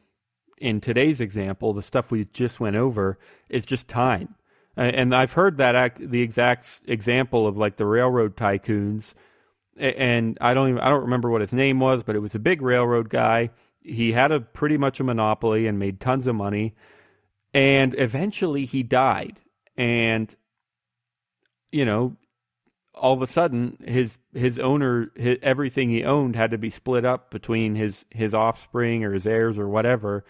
in today's example, the stuff we just went over, is just time. And I've heard that the exact example of like the railroad tycoons, and I don't remember what his name was, but it was a big railroad guy. He had pretty much a monopoly and made tons of money, and eventually he died. And all of a sudden his owner, everything he owned had to be split up between his offspring or his heirs or whatever,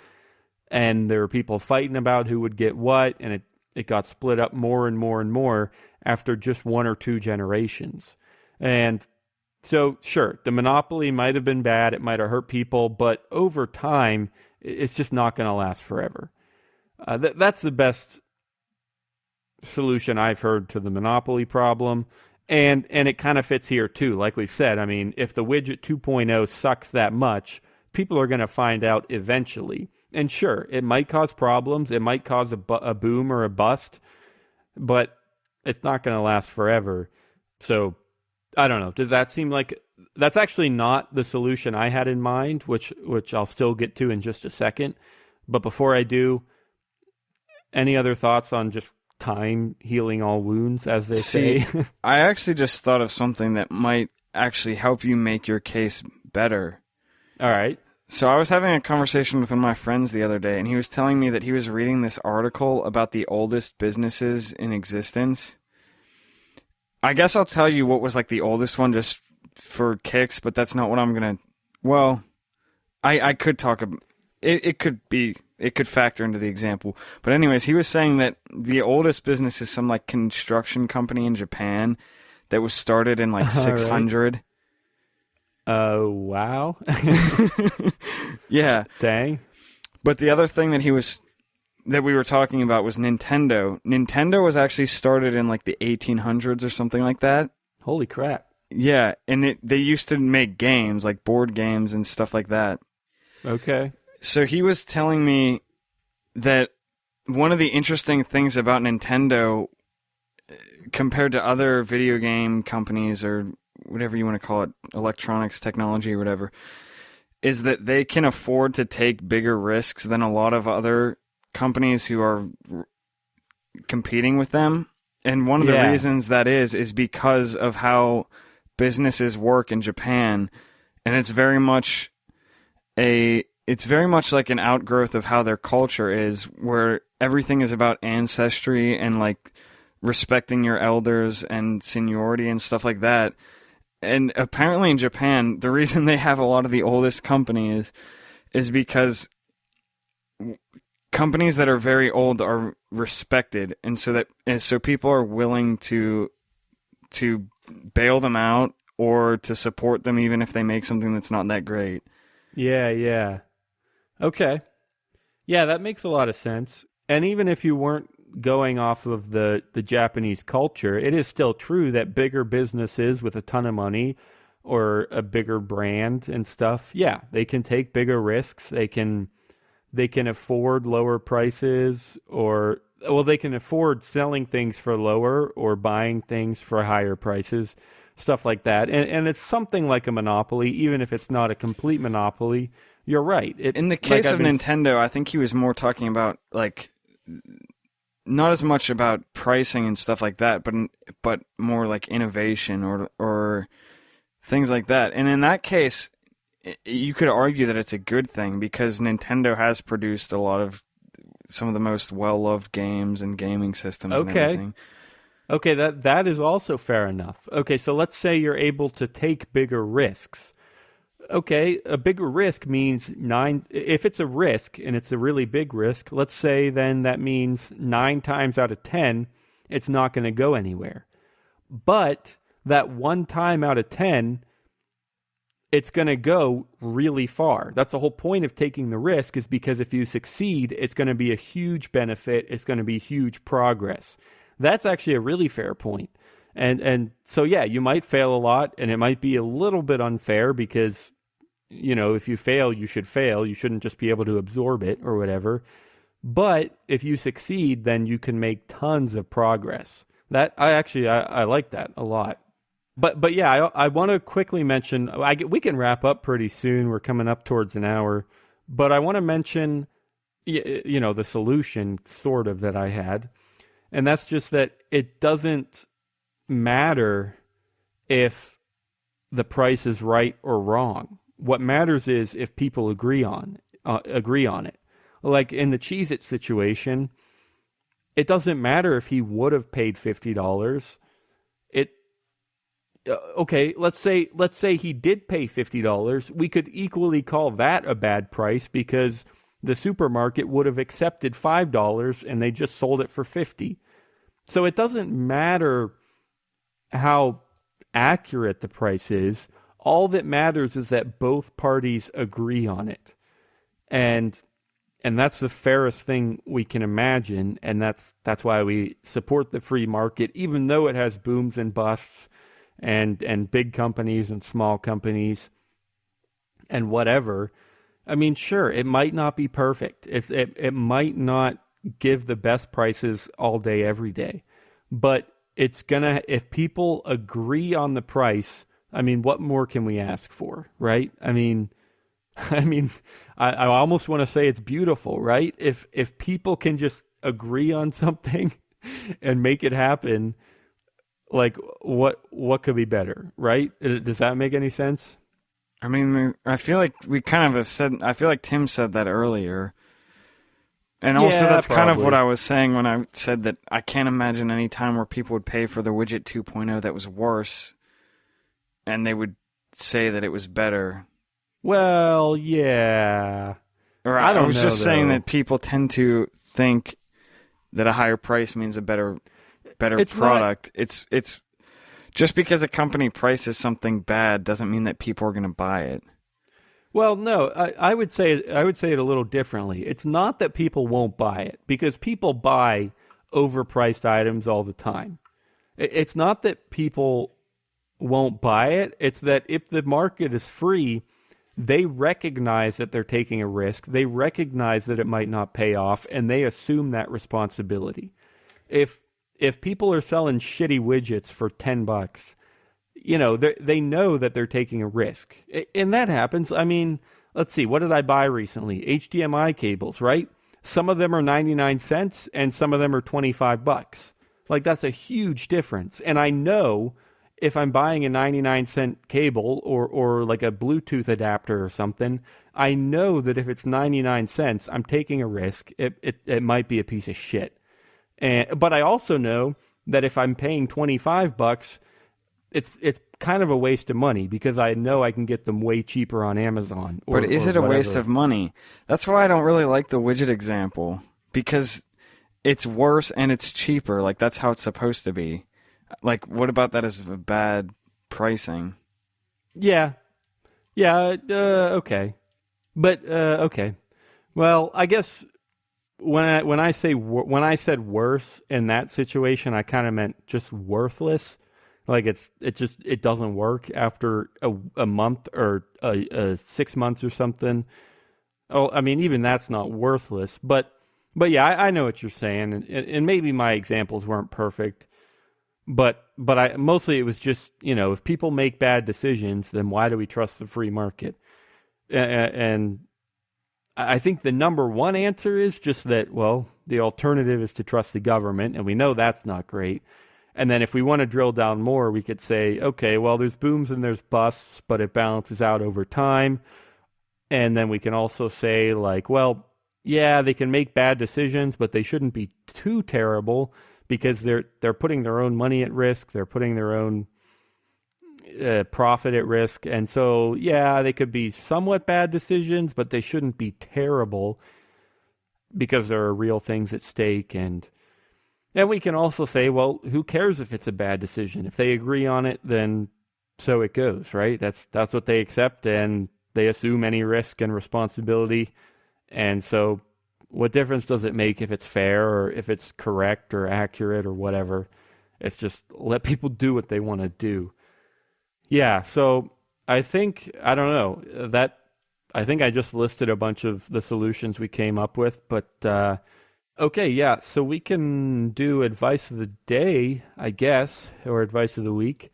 and there were people fighting about who would get what, and it got split up more and more and more after just one or two generations. And so, sure, the monopoly might have been bad, it might have hurt people, but over time, it's just not going to last forever. That's the best solution I've heard to the monopoly problem, and it kind of fits here too. Like we've said, I mean, if the widget 2.0 sucks that much, people are going to find out eventually. And sure, it might cause problems, it might cause a boom or a bust, but it's not going to last forever. So, I don't know. Does that seem like... That's actually not the solution I had in mind, which I'll still get to in just a second. But before I do, any other thoughts on just time healing all wounds, as they say? I actually just thought of something that might actually help you make your case better. All right. So I was having a conversation with one of my friends the other day, and he was telling me that he was reading this article about the oldest businesses in existence. I guess I'll tell you what was like the oldest one just for kicks, but that's not what I'm going to... Well, I could talk about... It could factor into the example. But anyways, he was saying that the oldest business is some like construction company in Japan that was started in like 600. Right. Wow. Yeah. Dang. But the other thing that we were talking about was Nintendo. Nintendo was actually started in like the 1800s or something like that. Holy crap. Yeah, and they used to make games, like board games and stuff like that. Okay. So he was telling me that one of the interesting things about Nintendo compared to other video game companies or whatever you want to call it, electronics, technology, or whatever, is that they can afford to take bigger risks than a lot of other companies who are competing with them. And one of the reasons that is because of how businesses work in Japan. And it's very much like an outgrowth of how their culture is, where everything is about ancestry and like respecting your elders and seniority and stuff like that. And apparently in Japan, the reason they have a lot of the oldest companies is because companies that are very old are respected, and so people are willing to bail them out or to support them even if they make something that's not that great. Yeah. Okay. Yeah, that makes a lot of sense. And even if you weren't going off of the Japanese culture, it is still true that bigger businesses with a ton of money or a bigger brand and stuff, yeah, they can take bigger risks. They can afford lower prices, they can afford selling things for lower or buying things for higher prices, stuff like that. And it's something like a monopoly, even if it's not a complete monopoly. You're right. In the case of Nintendo, I think he was more talking about like not as much about pricing and stuff like that, but more like innovation or things like that. And in that case, you could argue that it's a good thing because Nintendo has produced a lot of some of the most well-loved games and gaming systems and everything. Okay, that is also fair enough. Okay, so let's say you're able to take bigger risks. Okay, a bigger risk means if it's a risk and it's a really big risk, let's say then that means 9 times out of 10, it's not going to go anywhere. But that 1 time out of 10, it's going to go really far. That's the whole point of taking the risk, is because if you succeed, it's going to be a huge benefit. It's going to be huge progress. That's actually a really fair point. And so, yeah, you might fail a lot, and it might be a little bit unfair because, if you fail, you should fail. You shouldn't just be able to absorb it or whatever. But if you succeed, then you can make tons of progress. I like that a lot. But yeah, I want to quickly mention, we can wrap up pretty soon. We're coming up towards an hour. But I want to mention, the solution sort of that I had. And that's just that it doesn't matter if the price is right or wrong. What matters is if people agree on it. Like in the Cheez-It situation, it doesn't matter if he would have paid $50. Okay, let's say he did pay $50. We could equally call that a bad price because the supermarket would have accepted $5 and they just sold it for $50. So it doesn't matter how accurate the price is. All that matters is that both parties agree on it. And that's the fairest thing we can imagine, and that's why we support the free market, even though it has booms and busts and big companies and small companies and whatever. I mean, sure, it might not be perfect. It might not give the best prices all day, every day. But if people agree on the price, I mean, what more can we ask for, right? I almost want to say it's beautiful, right? If people can just agree on something and make it happen, like what could be better, right? Does that make any sense? I mean, I feel like we kind of have said, I feel like Tim said that earlier. And also that's probably. kind of what I was saying when I said that I can't imagine any time where people would pay for the widget 2.0 that was worse and they would say that it was better. Well, yeah. Or I was just saying that people tend to think that a higher price means a better product. It's just because a company prices something bad doesn't mean that people are going to buy it. Well, no, I would say it a little differently. It's not that people won't buy it, because people buy overpriced items all the time. It's not that people won't buy it. It's that if the market is free, they recognize that they're taking a risk. They recognize that it might not pay off, and they assume that responsibility. If people are selling shitty widgets for $10, they know that they're taking a risk. And that happens. I mean, let's see, what did I buy recently? HDMI cables, right? Some of them are 99 cents and some of them are $25. Like, that's a huge difference. And I know if I'm buying a 99-cent cable or like a Bluetooth adapter or something, I know that if it's 99 cents, I'm taking a risk. It might be a piece of shit. But I also know that if I'm paying $25, it's kind of a waste of money because I know I can get them way cheaper on Amazon. But is it a waste of money? That's why I don't really like the widget example, because it's worse and it's cheaper. Like, that's how it's supposed to be. Like, what about that as a bad pricing? Yeah. Okay. But okay. Well, I guess when I said worse in that situation, I kind of meant just worthless. Like, it doesn't work after a month or 6 months or something. Oh, I mean, even that's not worthless. But yeah, I know what you're saying, and maybe my examples weren't perfect. But I mostly it was just, if people make bad decisions, then why do we trust the free market? And I think the number one answer is just that, well, the alternative is to trust the government, and we know that's not great. And then if we want to drill down more, we could say, okay, well, there's booms and there's busts, but it balances out over time. And then we can also say, like, well, yeah, they can make bad decisions, but they shouldn't be too terrible because they're putting their own money at risk. They're putting their own profit at risk. And so, yeah, they could be somewhat bad decisions, but they shouldn't be terrible because there are real things at stake. And we can also say, well, who cares if it's a bad decision? If they agree on it, then so it goes, right? That's what they accept, and they assume any risk and responsibility. And so what difference does it make if it's fair or if it's correct or accurate or whatever? It's just let people do what they want to do. Yeah, so I think I just listed a bunch of the solutions we came up with, but okay, yeah, so we can do advice of the day, I guess, or advice of the week.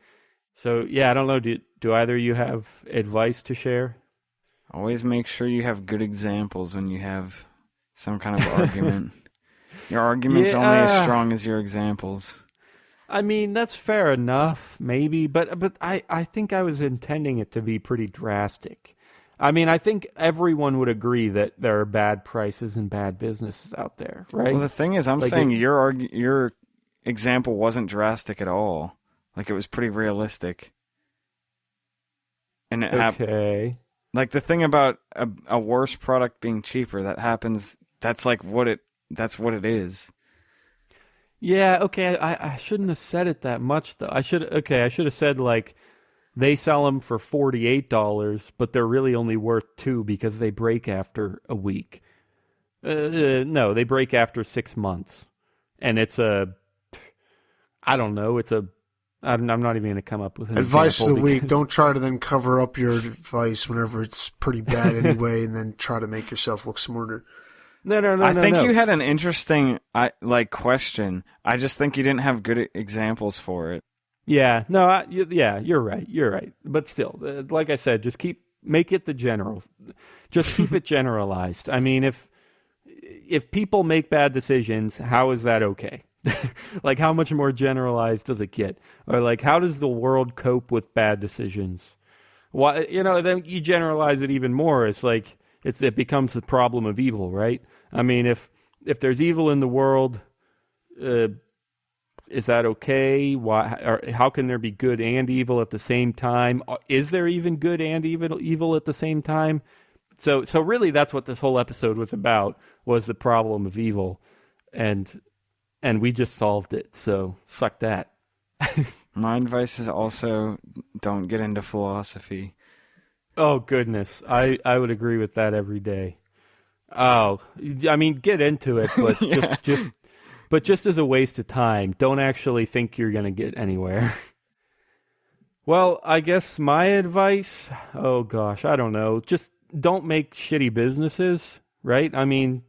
So, yeah, I don't know, do either of you have advice to share? Always make sure you have good examples when you have some kind of argument. Your argument's only as strong as your examples. I mean, that's fair enough, maybe, but I think I was intending it to be pretty drastic. I mean, I think everyone would agree that there are bad prices and bad businesses out there, right? Well, the thing is, I'm saying your example wasn't drastic at all. Like, it was pretty realistic. And it okay. Like, the thing about a worse product being cheaper, that happens, that's what it is. Yeah, okay, I shouldn't have said it that much, though. I should have said, like, they sell them for $48, but they're really only worth $2 because they break after a week. No, they break after 6 months. And I'm not even going to come up with an advice example of the week. Don't try to then cover up your advice whenever it's pretty bad anyway, and then try to make yourself look smarter. No. I think you had an interesting question. I just think you didn't have good examples for it. Yeah, no, you're right. But still, like I said, just make it the general. Just keep it generalized. I mean, if people make bad decisions, how is that okay? Like, how much more generalized does it get? Or, like, how does the world cope with bad decisions? Why, then you generalize it even more. It's like it becomes the problem of evil, right? I mean, if there's evil in the world, is that okay? Why? Or how can there be good and evil at the same time? Is there even good and evil at the same time? So really, that's what this whole episode was about, was the problem of evil, and we just solved it. So suck that. My advice is also don't get into philosophy. Oh goodness, I would agree with that every day. Oh, I mean, get into it, but just as a waste of time. Don't actually think you're going to get anywhere. Well, I guess my advice, oh gosh, I don't know. Just don't make shitty businesses, right? I mean,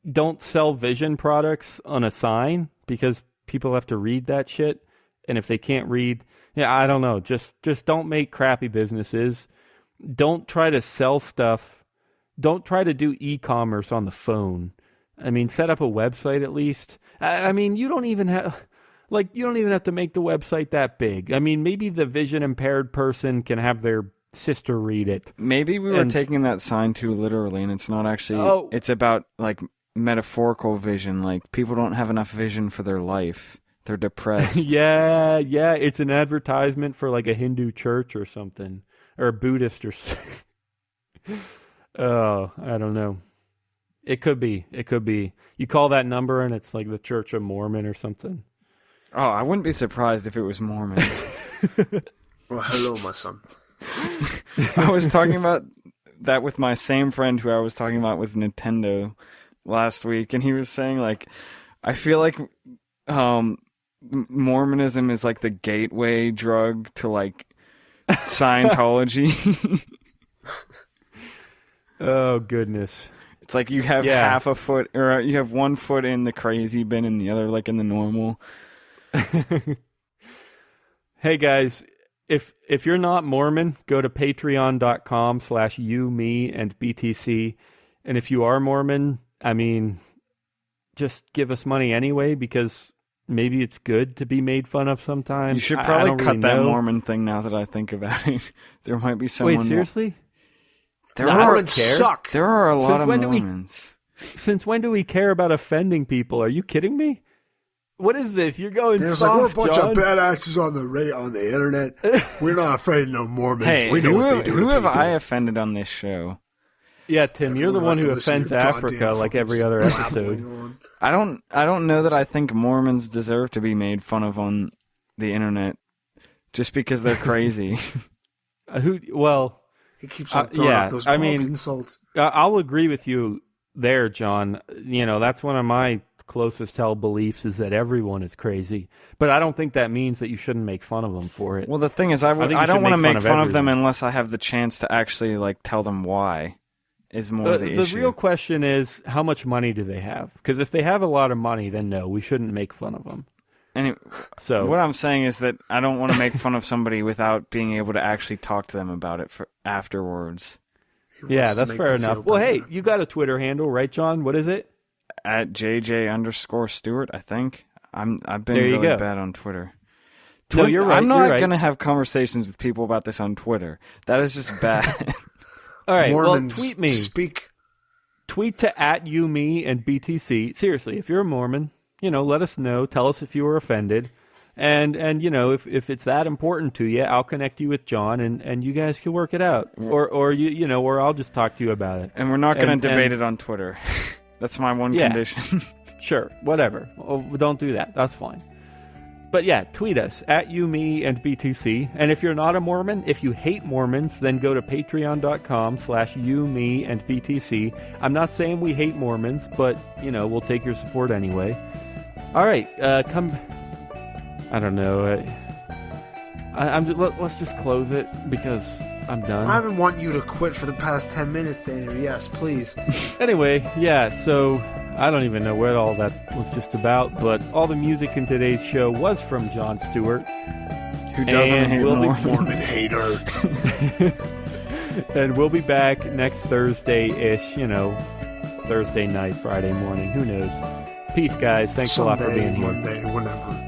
don't sell vision products on a sign because people have to read that shit. And if they can't read, I don't know. Just don't make crappy businesses. Don't try to sell stuff. Don't try to do e-commerce on the phone. I mean, set up a website at least. I mean, you don't even have to make the website that big. I mean, maybe the vision impaired person can have their sister read it. Maybe we were taking that sign too literally, and it's not actually. It's about like metaphorical vision. Like, people don't have enough vision for their life. They're depressed. Yeah. It's an advertisement for like a Hindu church or something, or a Buddhist or something. Oh, I don't know. It could be. You call that number and it's like the Church of Mormon or something. Oh, I wouldn't be surprised if it was Mormons. Well, hello, my son. I was talking about that with my same friend who I was talking about with Nintendo last week, and he was saying, like, I feel like Mormonism is like the gateway drug to, like, Scientology. Oh, goodness. It's like you have half a foot, or you have 1 foot in the crazy bin and the other like in the normal. Hey guys, if you're not Mormon, go to patreon.com/you, me, and BTC. And if you are Mormon, I mean, just give us money anyway, because maybe it's good to be made fun of sometimes. You should I probably don't cut really that know. Mormon thing now that I think about it. There might be someone. Wait, seriously? There No, I are, don't Mormons care. suck. there are a lot Since of when do we- Mormons. Since when do we care about offending people? Are you kidding me? What is this? You're going There's like, soft, we're a bunch John. of bad actors on the internet. We're not afraid of no Mormons. Hey, we know who, what they do who to have people. I offended on this show? Yeah, Tim, you're the Everyone one who has to listen offends to your Africa goddamn like fucking every other blabbering episode. on. I don't know that I think Mormons deserve to be made fun of on the internet just because they're crazy. Well, He keeps on throwing yeah, out those I pop mean- insults. I'll agree with you there, John. You know, that's one of my closest held beliefs is that everyone is crazy. But I don't think that means that you shouldn't make fun of them for it. Well, the thing is, I think you don't should want to make make fun fun of of them everyone. unless I have the chance to actually like tell them why. Is more the issue. real question is, how much money do they have? Because if they have a lot of money, then no, we shouldn't make fun of them. Anyway, So what I'm saying is that I don't want to make fun of somebody without being able to actually talk to them about it afterwards. He yeah, wants to that's make fair them feel enough. Well, hey, better. you got a Twitter handle, right, John? What is it? At JJ_Stewart, I think. I've been There you really go. bad on Twitter. No, you're right, I'm not you're right. going to have conversations with people about this on Twitter. That is just bad. All right, Mormons well, tweet me. speak. Tweet to @YouMe and BTC. Seriously, if you're a Mormon, let us know. Tell us if you were offended. And if it's that important to you, I'll connect you with John and you guys can work it out. Or or I'll just talk to you about it. And we're not going And- to debate and- it on Twitter. That's my one Yeah. condition. Sure, whatever. Oh, don't do that. That's fine. But yeah, tweet us @YouMe and BTC. And if you're not a Mormon, if you hate Mormons, then go to patreon.com/YouMe and BTC. I'm not saying we hate Mormons, but we'll take your support anyway. All right, come. I don't know. Let's just close it because I'm done. I've been wanting you to quit for the past 10 minutes, Daniel. Yes, please. Anyway, yeah, so I don't even know what all that was just about, but all the music in today's show was from John Stewart. Who doesn't And hate we'll be Mormons? Mormon hater. And we'll be back next Thursday-ish, Thursday night, Friday morning, who knows. Peace, guys. Thanks a lot for Someday, being here. one day, whenever.